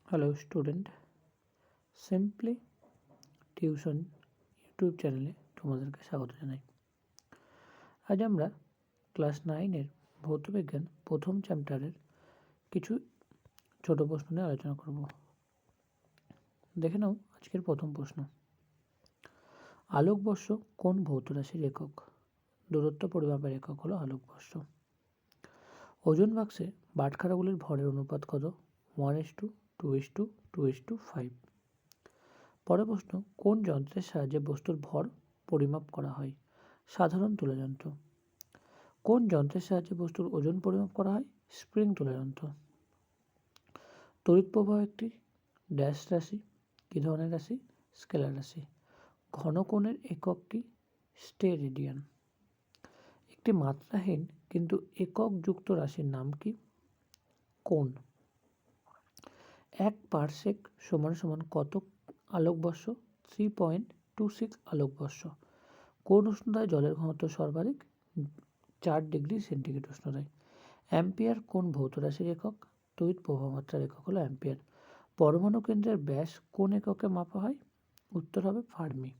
Hello student, simply tuition YouTube চ্যানেলে তোমাদেরকে স্বাগত জানাই। আজ আমরা ক্লাস 9-এর ভৌতবিজ্ঞান প্রথম চ্যাপ্টারের কিছু ছোট প্রশ্ন নিয়ে আলোচনা করব। দেখে নাও আজকের প্রথম প্রশ্ন। আলোকবর্ষ কোন ভৌত রাশির একক? দূরত্ব পরিমাপের একক হলো আলোকবর্ষ। ওজন বাক্সে বাটখারাগুলির ভরের অনুপাত কত? 1:2, 2:2, 2:5। পরের প্রশ্ন, কোন যন্ত্রের সাহায্যে বস্তুর ভর পরিমাপ করা হয়? সাধারণ তুলা যন্ত্র। কোন যন্ত্রের সাহায্যে বস্তুর ওজন পরিমাপ করা হয়? স্প্রিং তুলা যন্ত্র। তড়িৎ প্রবাহ একটি ড্যাশ রাশি। কী ধরনের রাশি? স্কেলার রাশি। ঘনকোণের একক কি? স্টেরেডিয়ান। একটি মাত্রাহীন কিন্তু একক যুক্ত রাশির নাম কি? কোণ। 1 পারসেক সমান কত আলোকবর্ষ? 3.26 আলোকবর্ষ। কোন উষ্ণতায় জলের ঘনত্ব সর্বাধিক? 4 ডিগ্রি সেন্টিগ্রেড উষ্ণতায়। অ্যাম্পিয়ার কোন ভৌত রাশির একক? তড়িৎ প্রবাহ মাত্রার একক হলো অ্যাম্পিয়ার। পরমাণু কেন্দ্রের ব্যাস কোন এককে মাপা হয়? উত্তর হবে ফার্মি।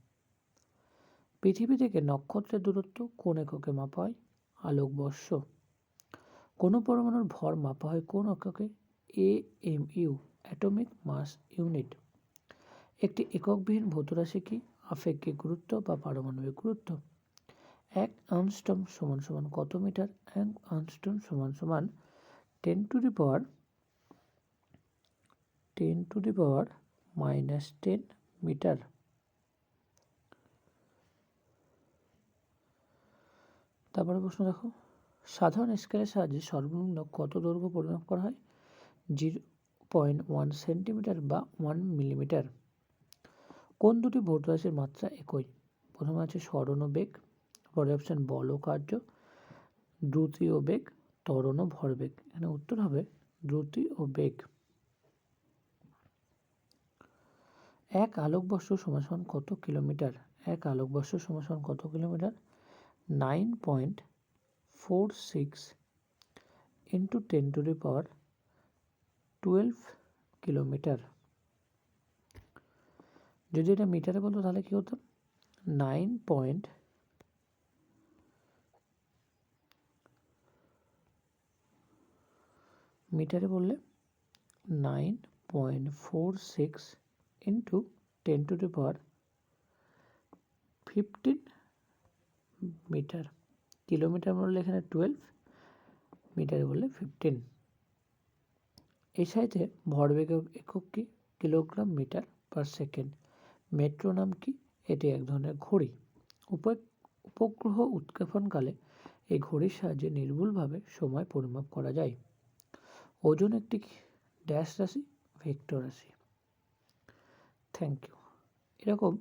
পৃথিবী থেকে নক্ষত্রের দূরত্ব কোন এককে মাপা হয়? আলোকবর্ষ। কোনো পরমাণুর ভর মাপা হয় কোন এককে? AMU, atomic mass unit. একটি এককবিহীন ভৌত রাশি কি? আপেক্ষিক গুরুত্ব বা পারমাণবিক গুরুত্ব। 1 আর্মস্ট্রং সমান কত মিটার? 1 আর্মস্ট্রং সমান 10 to the power -10 মিটার। তারপরে প্রশ্ন দেখো, সাধারণ স্কেলের সাহায্যে সর্বনিম্ন কত দৈর্ঘ্য পরিমাপ করা হয়? 0.1 সেন্টিমিটার বা 1 মিলিমিটার। কোন দুটি ভৌত রাশির মাত্রা একই? প্রথমে আছে সরণ ও বেগ, পরে অপশন বল ও কার্য, দ্রুতি ও বেগ, ত্বরণ ও ভরবেগ। এখানে উত্তর হবে দ্রুতি ও বেগ। 1 আলোকবর্ষ সমান কত কিলোমিটার? 1 আলোকবর্ষ সমান কত কিলোমিটার? 9.46 × 10⁻12 কিলোমিটার। যদি এটা মিটারে বলতো তাহলে কি হতো? মিটারে বললে 9.46 × 10⁻15 মিটার। কিলোমিটার বললে এখানে 12, মিটারে বললে 15। এই সাইডে ভরবেগ একক কি? Kilogram metre per second. মেট্রো নাম কি? এটি এক ধরনের ঘড়ি। উপগ্রহ উৎক্ষেপণকালে এই ঘড়ির সাহায্যে নির্ভুলভাবে সময় পরিমাপ করা যায়। ওজন একটি ড্যাশ রাশি, ভেক্টর রাশি। Thank you. এরকম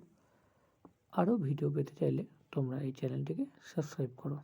আরও ভিডিও পেতে চাইলে তোমরা এই চ্যানেলটিকে সাবস্ক্রাইব করো।